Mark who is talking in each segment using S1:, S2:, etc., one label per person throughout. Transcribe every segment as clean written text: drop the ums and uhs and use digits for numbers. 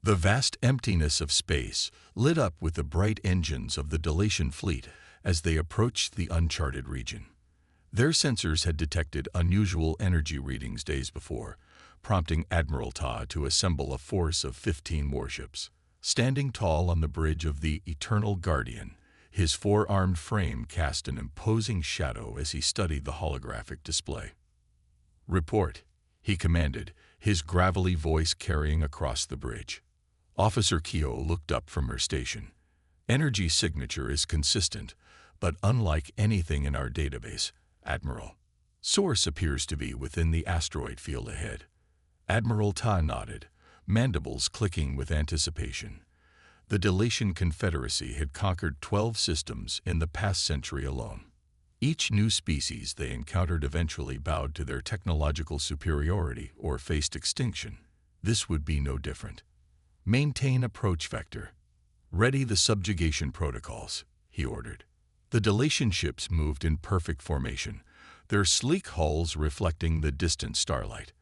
S1: The vast emptiness of space lit up with the bright engines of the Dilation fleet as they approached the uncharted region. Their sensors had detected unusual energy readings days before, prompting Admiral Ta to assemble a force of 15 warships. Standing tall on the bridge of the Eternal Guardian, his four-armed frame cast an imposing shadow as he studied the holographic display. "Report," he commanded, his gravelly voice carrying across the bridge. Officer Kyo looked up from her station. "Energy signature is consistent, but unlike anything in our database, Admiral. Source appears to be within the asteroid field ahead." Admiral Ta nodded, mandibles clicking with anticipation. The Dilation Confederacy had conquered 12 systems in the past century alone. Each new species they encountered eventually bowed to their technological superiority or faced extinction. This would be no different. "Maintain approach vector. Ready the subjugation protocols," he ordered. The Dilation ships moved in perfect formation, their sleek hulls reflecting the distant starlight.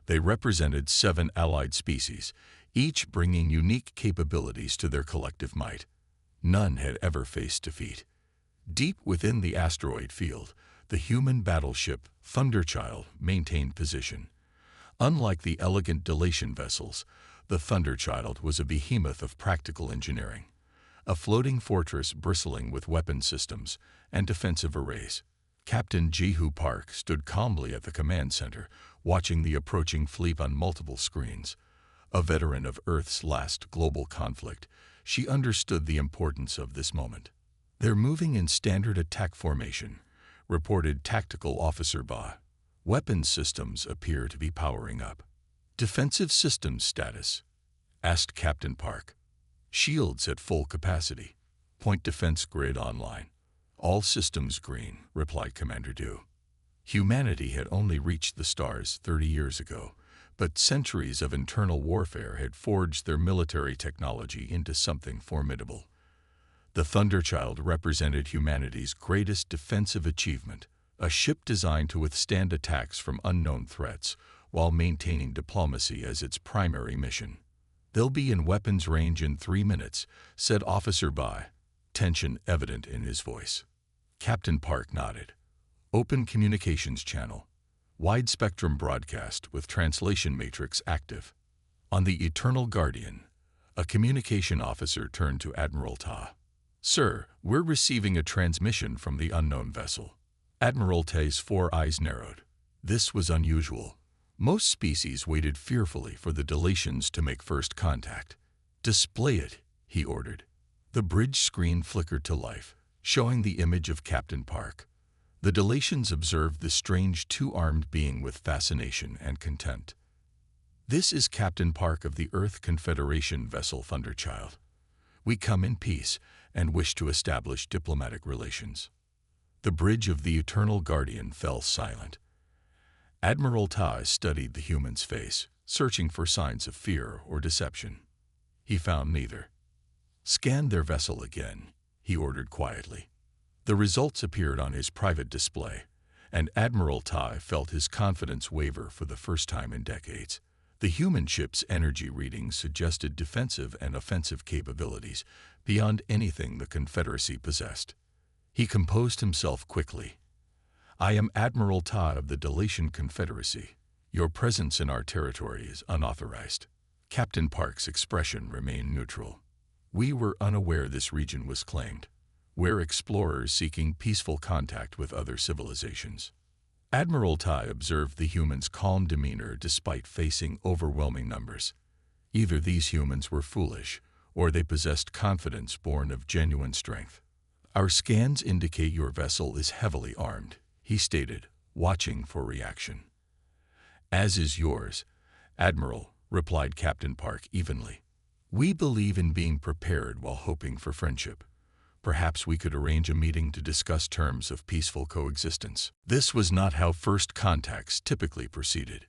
S1: They represented 7 allied species, each bringing unique capabilities to their collective might. None had ever faced defeat. Deep within the asteroid field, the human battleship Thunderchild maintained position. Unlike the elegant Dilation vessels, the Thunderchild was a behemoth of practical engineering, a floating fortress bristling with weapon systems and defensive arrays. Captain Jihu Park stood calmly at the command center, watching the approaching fleet on multiple screens. A veteran of Earth's last global conflict, she understood the importance of this moment. "They're moving in standard attack formation," reported Tactical Officer Ba. "Weapons systems appear to be powering up." "Defensive systems status?" asked Captain Park. "Shields at full capacity. Point defense grid online." "All systems green," replied Commander Du. Humanity had only reached the stars 30 years ago, but centuries of internal warfare had forged their military technology into something formidable. The Thunderchild represented humanity's greatest defensive achievement, a ship designed to withstand attacks from unknown threats while maintaining diplomacy as its primary mission. "They'll be in weapons range in 3 minutes," said Officer Bai, tension evident in his voice. Captain Park nodded. "Open communications channel. Wide-spectrum broadcast with translation matrix active." On the Eternal Guardian, a communication officer turned to Admiral Ta. "Sir, we're receiving a transmission from the unknown vessel." Admiral Ta's 4 eyes narrowed. This was unusual. Most species waited fearfully for the Dilatians to make first contact. "Display it," he ordered. The bridge screen flickered to life, showing the image of Captain Park. The Dilatians observed the strange 2-armed being with fascination and contempt. "This is Captain Park of the Earth Confederation vessel Thunderchild. We come in peace and wish to establish diplomatic relations." The bridge of the Eternal Guardian fell silent. Admiral Ta studied the human's face, searching for signs of fear or deception. He found neither. "Scan their vessel again," he ordered quietly. The results appeared on his private display, and Admiral Ta felt his confidence waver for the first time in decades. The human ship's energy readings suggested defensive and offensive capabilities beyond anything the Confederacy possessed. He composed himself quickly. "I am Admiral Ta of the Dilation Confederacy. Your presence in our territory is unauthorized." Captain Park's expression remained neutral. "We were unaware this region was claimed. We're explorers seeking peaceful contact with other civilizations." Admiral Ta observed the humans' calm demeanor despite facing overwhelming numbers. Either these humans were foolish, or they possessed confidence born of genuine strength. "Our scans indicate your vessel is heavily armed," he stated, watching for reaction. "As is yours, Admiral," replied Captain Park evenly. "We believe in being prepared while hoping for friendship. Perhaps we could arrange a meeting to discuss terms of peaceful coexistence." This was not how first contacts typically proceeded.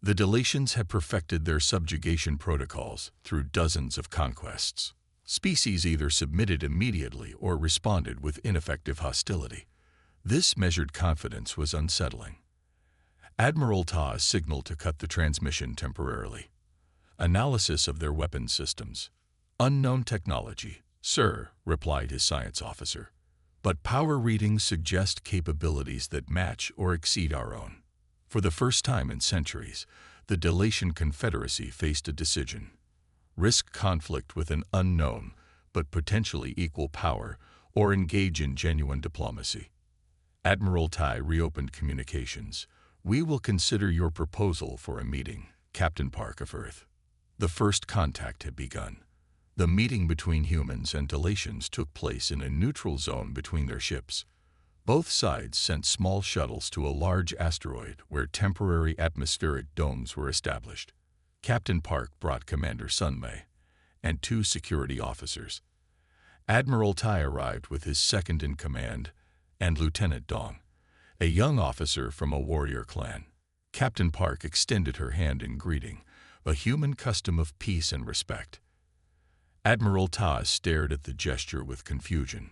S1: The Dilatians had perfected their subjugation protocols through dozens of conquests. Species either submitted immediately or responded with ineffective hostility. This measured confidence was unsettling. Admiral Ta signaled to cut the transmission temporarily. Analysis of their weapon systems. Unknown technology, sir, replied his science officer. But power readings suggest capabilities that match or exceed our own. For the first time in centuries, the Dalatian Confederacy faced a decision. Risk conflict with an unknown, but potentially equal power, or engage in genuine diplomacy. Admiral Tai reopened communications. We will consider your proposal for a meeting, Captain Park of Earth. The first contact had begun. The meeting between humans and Dalatians took place in a neutral zone between their ships. Both sides sent small shuttles to a large asteroid where temporary atmospheric domes were established. Captain Park brought Commander Sunmei and 2 security officers. Admiral Tai arrived with his second-in-command and Lieutenant Dong, a young officer from a warrior clan. Captain Park extended her hand in greeting, a human custom of peace and respect. Admiral Ta stared at the gesture with confusion.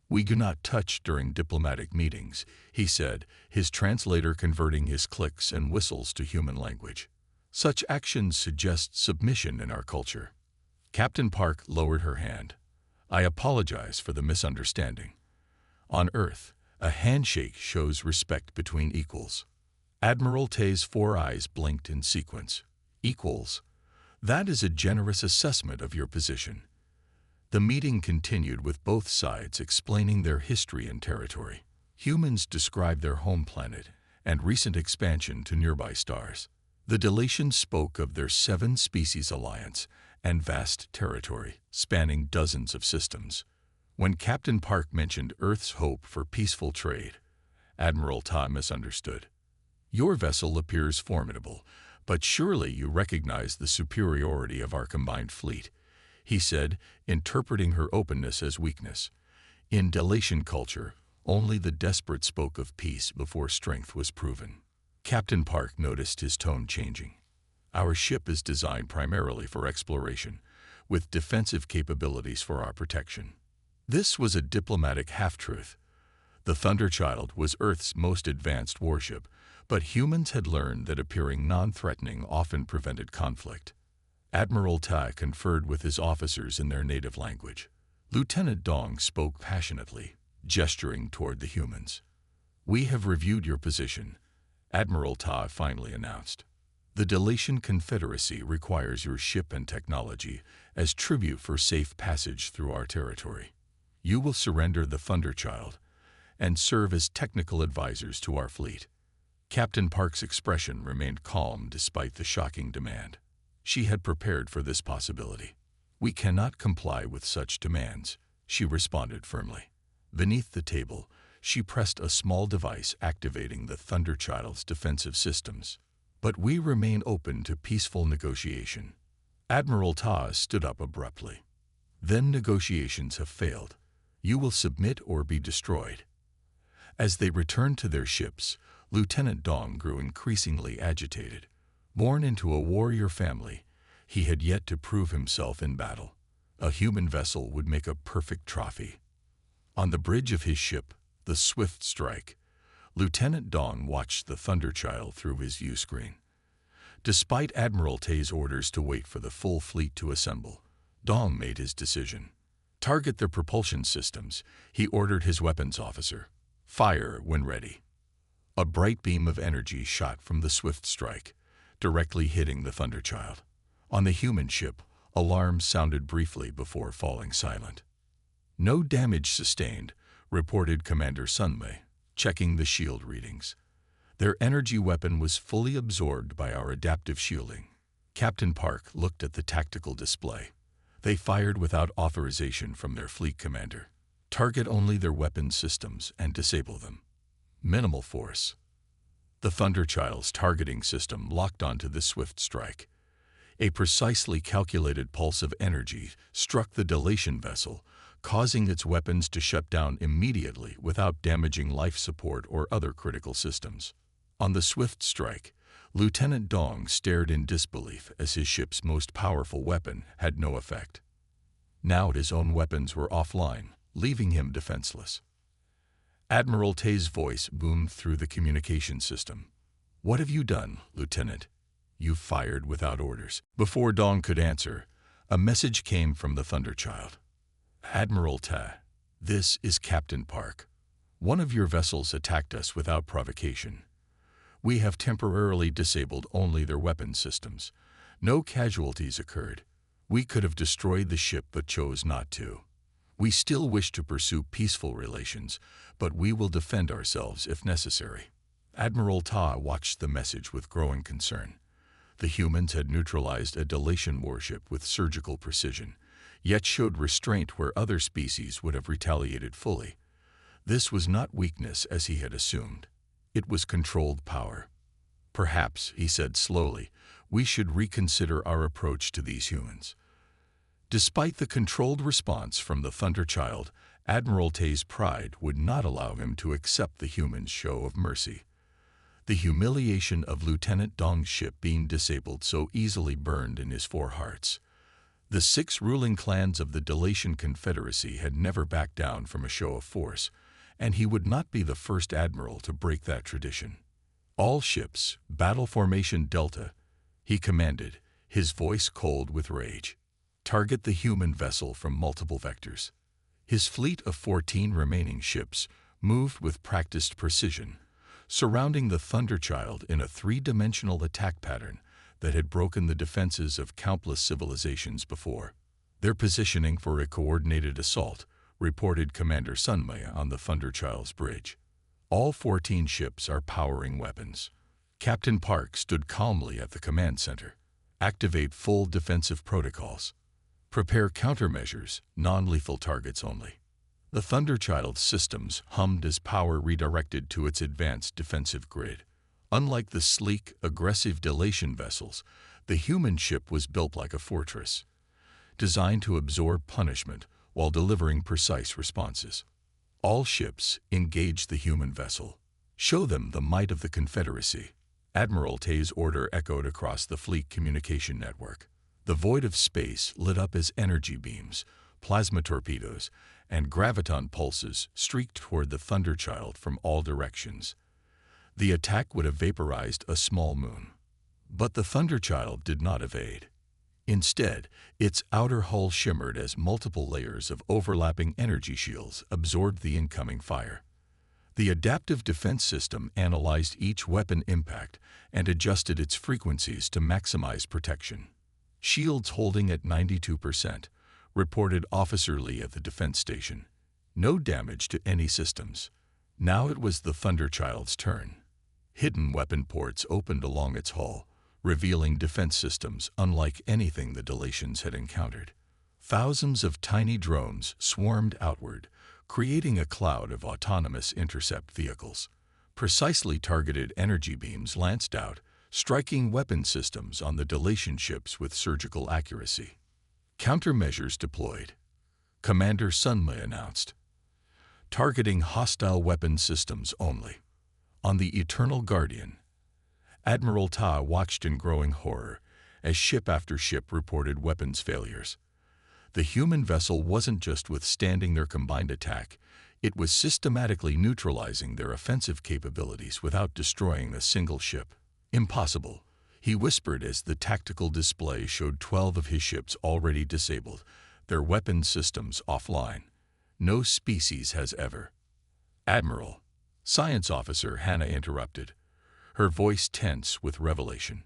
S1: We do not touch during diplomatic meetings, he said, his translator converting his clicks and whistles to human language. Such actions suggest submission in our culture. Captain Park lowered her hand. I apologize for the misunderstanding. On Earth, a handshake shows respect between equals. Admiral Tay's 4 eyes blinked in sequence. Equals? That is a generous assessment of your position. The meeting continued with both sides explaining their history and territory. Humans described their home planet and recent expansion to nearby stars. The Dalatians spoke of their 7-species alliance and vast territory, spanning dozens of systems. When Captain Park mentioned Earth's hope for peaceful trade, Admiral Ta misunderstood. Your vessel appears formidable, but surely you recognize the superiority of our combined fleet, he said, interpreting her openness as weakness. In Dalatian culture, only the desperate spoke of peace before strength was proven. Captain Park noticed his tone changing. Our ship is designed primarily for exploration, with defensive capabilities for our protection. This was a diplomatic half-truth. The Thunderchild was Earth's most advanced warship, but humans had learned that appearing non-threatening often prevented conflict. Admiral Tai conferred with his officers in their native language. Lieutenant Dong spoke passionately, gesturing toward the humans. We have reviewed your position, Admiral Ta finally announced. The Dalatian Confederacy requires your ship and technology as tribute for safe passage through our territory. You will surrender the Thunderchild and serve as technical advisors to our fleet. Captain Park's expression remained calm despite the shocking demand. She had prepared for this possibility. We cannot comply with such demands, she responded firmly. Beneath the table, she pressed a small device activating the Thunderchild's defensive systems. But we remain open to peaceful negotiation. Admiral Ta stood up abruptly. Then negotiations have failed. You will submit or be destroyed. As they returned to their ships, Lieutenant Dong grew increasingly agitated. Born into a warrior family, he had yet to prove himself in battle. A human vessel would make a perfect trophy. On the bridge of his ship, the Swift Strike, Lieutenant Dong watched the Thunderchild through his viewscreen. Despite Admiral Tay's orders to wait for the full fleet to assemble, Dong made his decision. Target their propulsion systems, he ordered his weapons officer. Fire when ready. A bright beam of energy shot from the Swift Strike, directly hitting the Thunderchild. On the human ship, alarms sounded briefly before falling silent. No damage sustained, reported Commander Sunmei, checking the shield readings. Their energy weapon was fully absorbed by our adaptive shielding. Captain Park looked at the tactical display. They fired without authorization from their fleet commander. Target only their weapon systems and disable them. Minimal force. The Thunderchild's targeting system locked onto the Swift Strike. A precisely calculated pulse of energy struck the Dalatian vessel, causing its weapons to shut down immediately without damaging life support or other critical systems. On the Swift Strike, Lieutenant Dong stared in disbelief as his ship's most powerful weapon had no effect. Now his own weapons were offline, leaving him defenseless. Admiral Tay's voice boomed through the communication system. What have you done, Lieutenant? "You fired without orders." Before Dong could answer, a message came from the Thunderchild. "Admiral Ta, this is Captain Park. One of your vessels attacked us without provocation. We have temporarily disabled only their weapon systems. No casualties occurred. We could have destroyed the ship but chose not to. We still wish to pursue peaceful relations, but we will defend ourselves if necessary." Admiral Ta watched the message with growing concern. The humans had neutralized a Dalatian warship with surgical precision, yet showed restraint where other species would have retaliated fully. This was not weakness as he had assumed. It was controlled power. "Perhaps," he said slowly, "we should reconsider our approach to these humans." Despite the controlled response from the Thunderchild, Admiral Ta's pride would not allow him to accept the humans' show of mercy. The humiliation of Lieutenant Dong's ship being disabled so easily burned in his four hearts. The 6 ruling clans of the Dalatian Confederacy had never backed down from a show of force, and he would not be the first admiral to break that tradition. "All ships, battle formation Delta," he commanded, his voice cold with rage. "Target the human vessel from multiple vectors." His fleet of 14 remaining ships moved with practiced precision, surrounding the Thunderchild in a 3-dimensional attack pattern that had broken the defenses of countless civilizations before. "They're positioning for a coordinated assault," reported Commander Sunmaya on the Thunderchild's bridge. "All 14 ships are powering weapons." Captain Park stood calmly at the command center. "Activate full defensive protocols. Prepare countermeasures, non-lethal targets only." The Thunderchild's systems hummed as power redirected to its advanced defensive grid. Unlike the sleek, aggressive Dalatian vessels, the human ship was built like a fortress, designed to absorb punishment while delivering precise responses. "All ships, engage the human vessel. Show them the might of the Confederacy." Admiral Ta's order echoed across the fleet communication network. The void of space lit up as energy beams, plasma torpedoes, and graviton pulses streaked toward the Thunderchild from all directions. The attack would have vaporized a small moon. But the Thunderchild did not evade. Instead, its outer hull shimmered as multiple layers of overlapping energy shields absorbed the incoming fire. The adaptive defense system analyzed each weapon impact and adjusted its frequencies to maximize protection. "Shields holding at 92%, reported Officer Lee at the defense station. "No damage to any systems." Now it was the Thunderchild's turn. Hidden weapon ports opened along its hull, revealing defense systems unlike anything the Dalatians had encountered. Thousands of tiny drones swarmed outward, creating a cloud of autonomous intercept vehicles. Precisely targeted energy beams lanced out, striking weapon systems on the Dalatian ships with surgical accuracy. "Countermeasures deployed," Commander Sunmay announced. "Targeting hostile weapon systems only." On the Eternal Guardian, Admiral Ta watched in growing horror as ship after ship reported weapons failures. The human vessel wasn't just withstanding their combined attack, it was systematically neutralizing their offensive capabilities without destroying a single ship. "Impossible," he whispered as the tactical display showed 12 of his ships already disabled, their weapon systems offline. "No species has ever." "Admiral," Science Officer Hannah interrupted, her voice tense with revelation.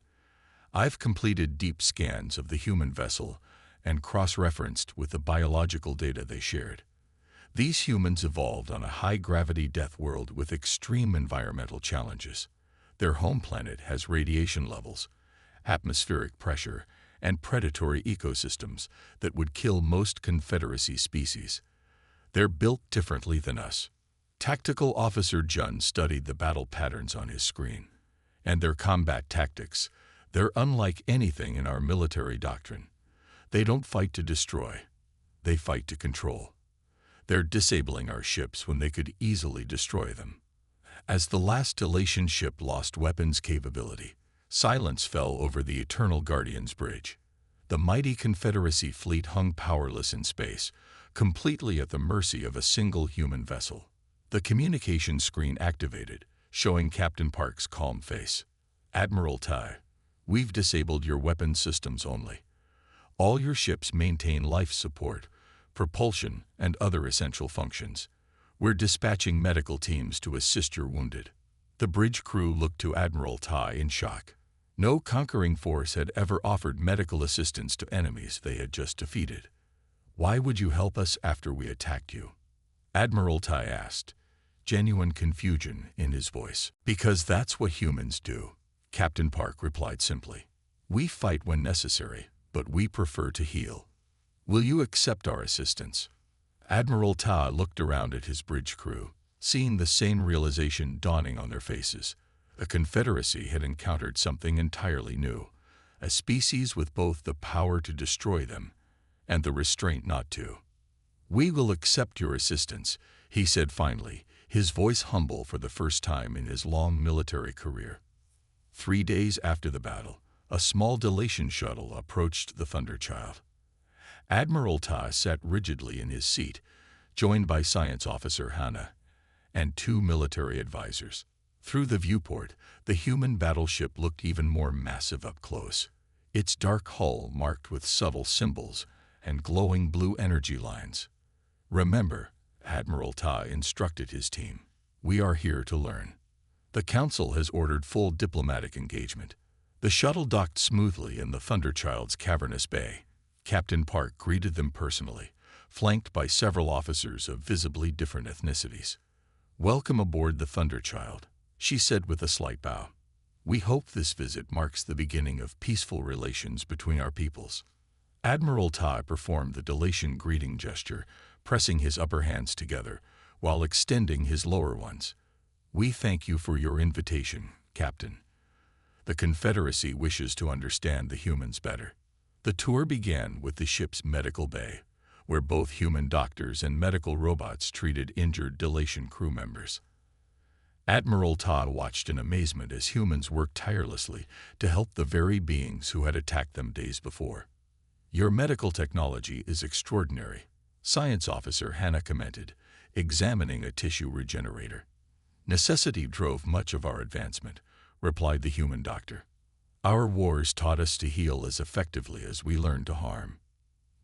S1: "I've completed deep scans of the human vessel and cross-referenced with the biological data they shared. These humans evolved on a high-gravity death world with extreme environmental challenges. Their home planet has radiation levels, atmospheric pressure, and predatory ecosystems that would kill most Confederacy species. They're built differently than us." Tactical Officer Jun studied the battle patterns on his screen. "And their combat tactics, they're unlike anything in our military doctrine. They don't fight to destroy, they fight to control. They're disabling our ships when they could easily destroy them." As the last Dalatian ship lost weapons capability, silence fell over the Eternal Guardian's bridge. The mighty Confederacy fleet hung powerless in space, completely at the mercy of a single human vessel. The communication screen activated, showing Captain Park's calm face. "Admiral Tai, We've disabled your weapon systems only. All your ships maintain life support, propulsion, and other essential functions. We're dispatching medical teams to assist your wounded." The bridge crew looked to Admiral Tai in shock. No conquering force had ever offered medical assistance to enemies they had just defeated. "Why would you help us after we attacked you?" Admiral Tai asked, genuine confusion in his voice. "Because that's what humans do," Captain Park replied simply. "We fight when necessary, but we prefer to heal. Will you accept our assistance?" Admiral Ta looked around at his bridge crew, seeing the same realization dawning on their faces. The Confederacy had encountered something entirely new, a species with both the power to destroy them and the restraint not to. "We will accept your assistance," he said finally, his voice humble for the first time in his long military career. 3 days after the battle, a small Delation shuttle approached the Thunderchild. Admiral Ta sat rigidly in his seat, joined by Science Officer Hannah and 2 military advisors. Through the viewport, the human battleship looked even more massive up close, its dark hull marked with subtle symbols and glowing blue energy lines. "Remember," Admiral Ta instructed his team, "we are here to learn. The Council has ordered full diplomatic engagement." The shuttle docked smoothly in the Thunderchild's cavernous bay. Captain Park greeted them personally, flanked by several officers of visibly different ethnicities. "Welcome aboard the Thunderchild," she said with a slight bow. "We hope this visit marks the beginning of peaceful relations between our peoples." Admiral Ta performed the Delation greeting gesture, pressing his upper hands together while extending his lower ones. "We thank you for your invitation, Captain. The Confederacy wishes to understand the humans better." The tour began with the ship's medical bay, where both human doctors and medical robots treated injured Delation crew members. Admiral Ta watched in amazement as humans worked tirelessly to help the very beings who had attacked them days before. "Your medical technology is extraordinary," Science Officer Hannah commented, examining a tissue regenerator. "Necessity drove much of our advancement," replied the human doctor. "Our wars taught us to heal as effectively as we learned to harm."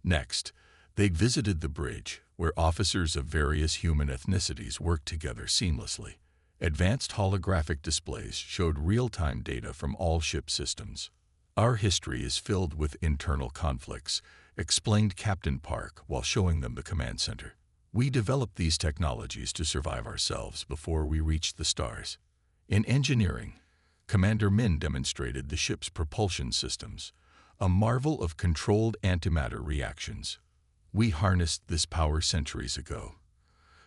S1: Next, they visited the bridge, where officers of various human ethnicities worked together seamlessly. Advanced holographic displays showed real-time data from all ship systems. "Our history is filled with internal conflicts," explained Captain Park while showing them the command center. "We developed these technologies to survive ourselves before we reached the stars." In engineering, Commander Min demonstrated the ship's propulsion systems, a marvel of controlled antimatter reactions. "We harnessed this power centuries ago,"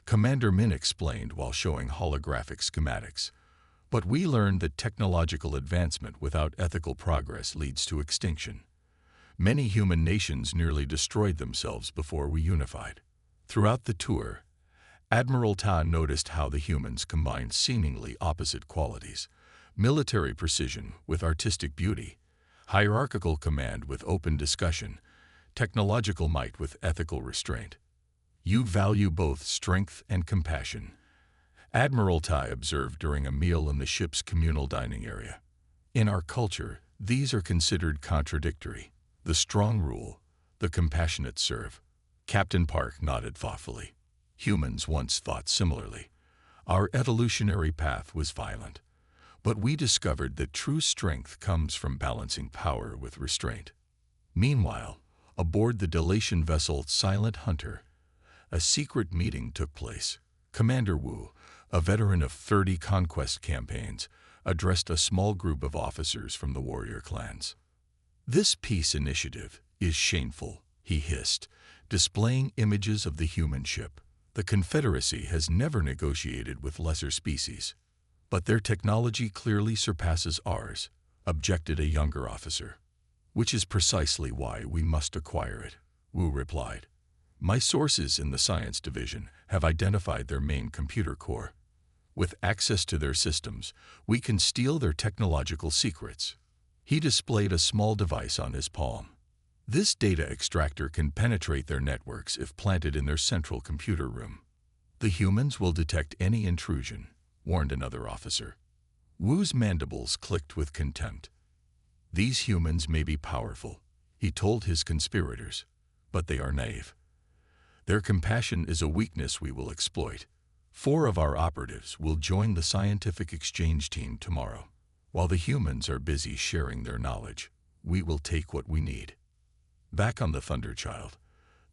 S1: Commander Min explained while showing holographic schematics. "But we learned that technological advancement without ethical progress leads to extinction. Many human nations nearly destroyed themselves before we unified." Throughout the tour, Admiral Ta noticed how the humans combined seemingly opposite qualities: military precision with artistic beauty, hierarchical command with open discussion, technological might with ethical restraint. "You value both strength and compassion," Admiral Tai observed during a meal in the ship's communal dining area. "In our culture, these are considered contradictory. The strong rule, the compassionate serve." Captain Park nodded thoughtfully. "Humans once thought similarly. Our evolutionary path was violent, but we discovered that true strength comes from balancing power with restraint." Meanwhile, aboard the Delation vessel Silent Hunter, a secret meeting took place. Commander Wu, a veteran of 30 conquest campaigns, addressed a small group of officers from the warrior clans. "This peace initiative is shameful," he hissed, displaying images of the human ship. "The Confederacy has never negotiated with lesser species." "But their technology clearly surpasses ours," objected a younger officer. "Which is precisely why we must acquire it," Wu replied. "My sources in the science division have identified their main computer core. With access to their systems, we can steal their technological secrets." He displayed a small device on his palm. "This data extractor can penetrate their networks if planted in their central computer room. The humans will detect any intrusion," warned another officer. Wu's mandibles clicked with contempt. These humans may be powerful, he told his conspirators, but they are naive. Their compassion is a weakness we will exploit. 4 of our operatives will join the scientific exchange team tomorrow. While the humans are busy sharing their knowledge, we will take what we need. Back on the Thunderchild,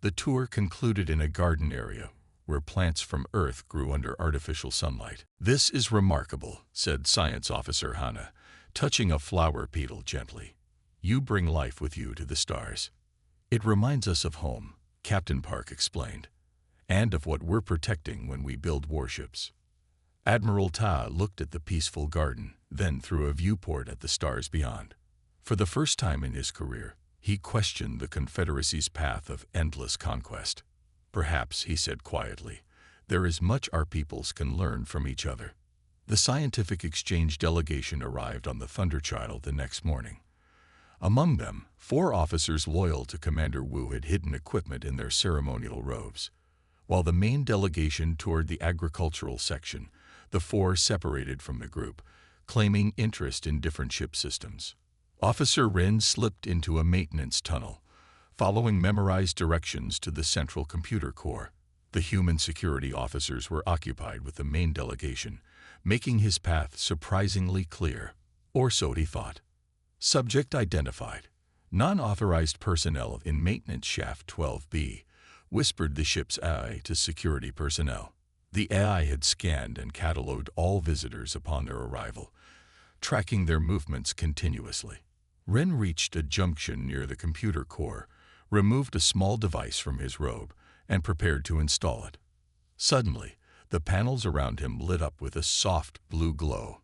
S1: the tour concluded in a garden area where plants from Earth grew under artificial sunlight. "This is remarkable," said Science Officer Hana, touching a flower petal gently. "You bring life with you to the stars." "It reminds us of home," Captain Park explained, "and of what we're protecting when we build warships." Admiral Ta looked at the peaceful garden, then through a viewport at the stars beyond. For the first time in his career, he questioned the Confederacy's path of endless conquest. "Perhaps," he said quietly, "there is much our peoples can learn from each other." The scientific exchange delegation arrived on the Thunderchild the next morning. Among them, 4 officers loyal to Commander Wu had hidden equipment in their ceremonial robes. While the main delegation toured the agricultural section, the 4 separated from the group, claiming interest in different ship systems. Officer Rin slipped into a maintenance tunnel, following memorized directions to the central computer core. The human security officers were occupied with the main delegation, making his path surprisingly clear, or so he thought. Subject identified. Non-authorized personnel in Maintenance Shaft 12B, whispered the ship's AI to security personnel. The AI had scanned and cataloged all visitors upon their arrival, tracking their movements continuously. Ren reached a junction near the computer core, removed a small device from his robe, and prepared to install it. Suddenly, the panels around him lit up with a soft blue glow.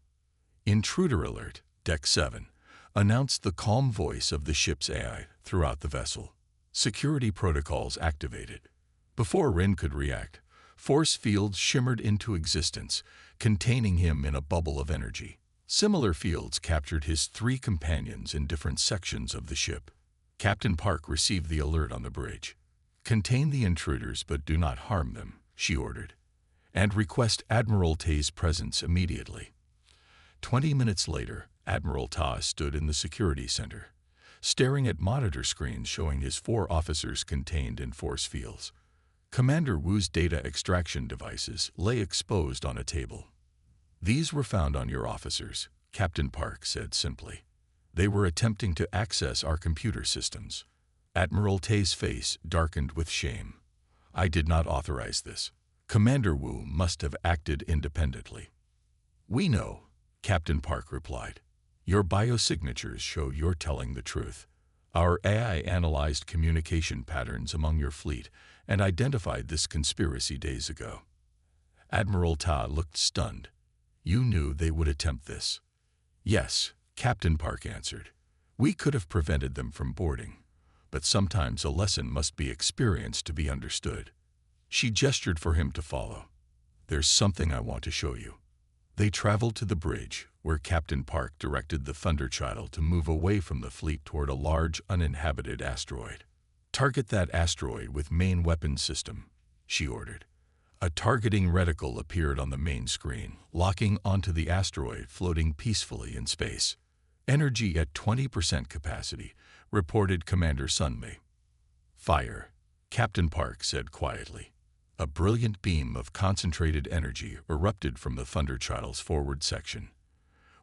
S1: "Intruder alert, Deck 7, announced the calm voice of the ship's AI throughout the vessel. Security protocols activated. Before Ren could react, force fields shimmered into existence, containing him in a bubble of energy. Similar fields captured his 3 companions in different sections of the ship. Captain Park received the alert on the bridge. "Contain the intruders but do not harm them," she ordered, "and request Admiral Tay's presence immediately." 20 minutes later, Admiral Ta stood in the security center, staring at monitor screens showing his 4 officers contained in force fields. Commander Wu's data extraction devices lay exposed on a table. "These were found on your officers," Captain Park said simply. "They were attempting to access our computer systems." Admiral Tay's face darkened with shame. "I did not authorize this. Commander Wu must have acted independently." "We know," Captain Park replied. "Your biosignatures show you're telling the truth. Our AI analyzed communication patterns among your fleet and identified this conspiracy days ago." Admiral Ta looked stunned. "You knew they would attempt this?" "Yes," Captain Park answered. "We could have prevented them from boarding, but sometimes a lesson must be experienced to be understood." She gestured for him to follow. "There's something I want to show you." They traveled to the bridge, where Captain Park directed the Thunderchild to move away from the fleet toward a large, uninhabited asteroid. "Target that asteroid with main weapons system," she ordered. A targeting reticle appeared on the main screen, locking onto the asteroid floating peacefully in space. "Energy at 20% capacity," reported Commander Sunmei. "Fire," Captain Park said quietly. A brilliant beam of concentrated energy erupted from the Thunderchild's forward section.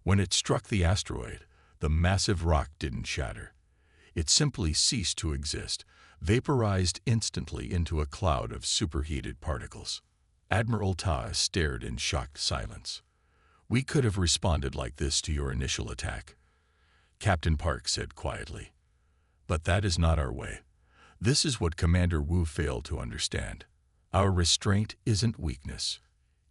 S1: When it struck the asteroid, the massive rock didn't shatter. It simply ceased to exist, vaporized instantly into a cloud of superheated particles. Admiral Ta stared in shocked silence. "We could have responded like this to your initial attack," Captain Park said quietly. "But that is not our way. This is what Commander Wu failed to understand. Our restraint isn't weakness.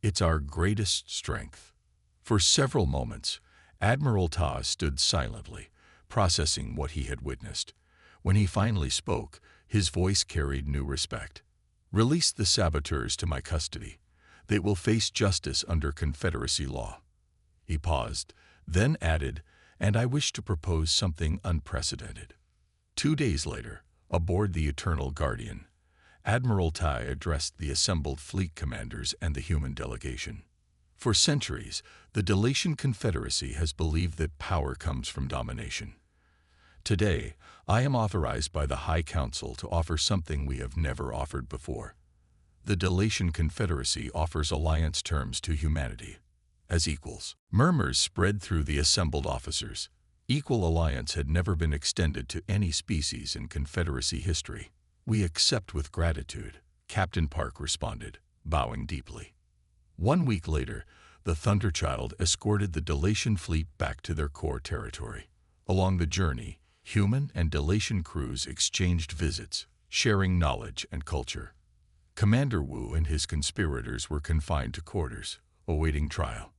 S1: It's our greatest strength." For several moments, Admiral Ta stood silently, processing what he had witnessed. When he finally spoke, his voice carried new respect. "Release the saboteurs to my custody. They will face justice under Confederacy law." He paused, then added, "And I wish to propose something unprecedented." 2 days later, aboard the Eternal Guardian, Admiral Tai addressed the assembled fleet commanders and the human delegation. "For centuries, the Delation Confederacy has believed that power comes from domination. Today, I am authorized by the High Council to offer something we have never offered before. The Delation Confederacy offers alliance terms to humanity as equals. Murmurs spread through the assembled officers. Equal alliance had never been extended to any species in Confederacy history. We accept with gratitude, Captain Park responded, bowing deeply. 1 week later, the Thunderchild escorted the Delation fleet back to their core territory. Along the journey, human and Delation crews exchanged visits, sharing knowledge and culture. Commander Wu and his conspirators were confined to quarters, awaiting trial.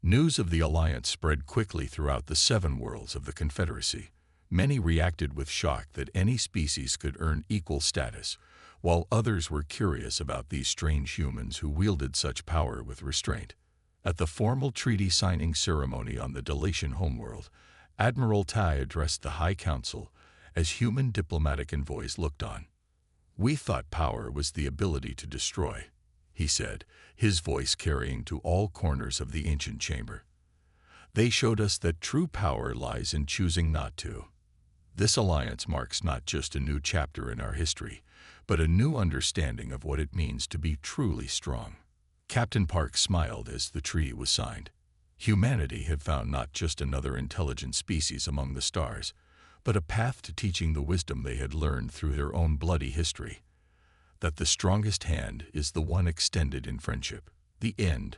S1: News of the alliance spread quickly throughout the 7 worlds of the Confederacy. Many reacted with shock that any species could earn equal status, while others were curious about these strange humans who wielded such power with restraint. At the formal treaty signing ceremony on the Delation homeworld, Admiral Tai addressed the High Council as human diplomatic envoys looked on. "We thought power was the ability to destroy," he said, his voice carrying to all corners of the ancient chamber. "They showed us that true power lies in choosing not to. This alliance marks not just a new chapter in our history, but a new understanding of what it means to be truly strong." Captain Park smiled as the treaty was signed. Humanity had found not just another intelligent species among the stars, but a path to teaching the wisdom they had learned through their own bloody history. That the strongest hand is the one extended in friendship. The end.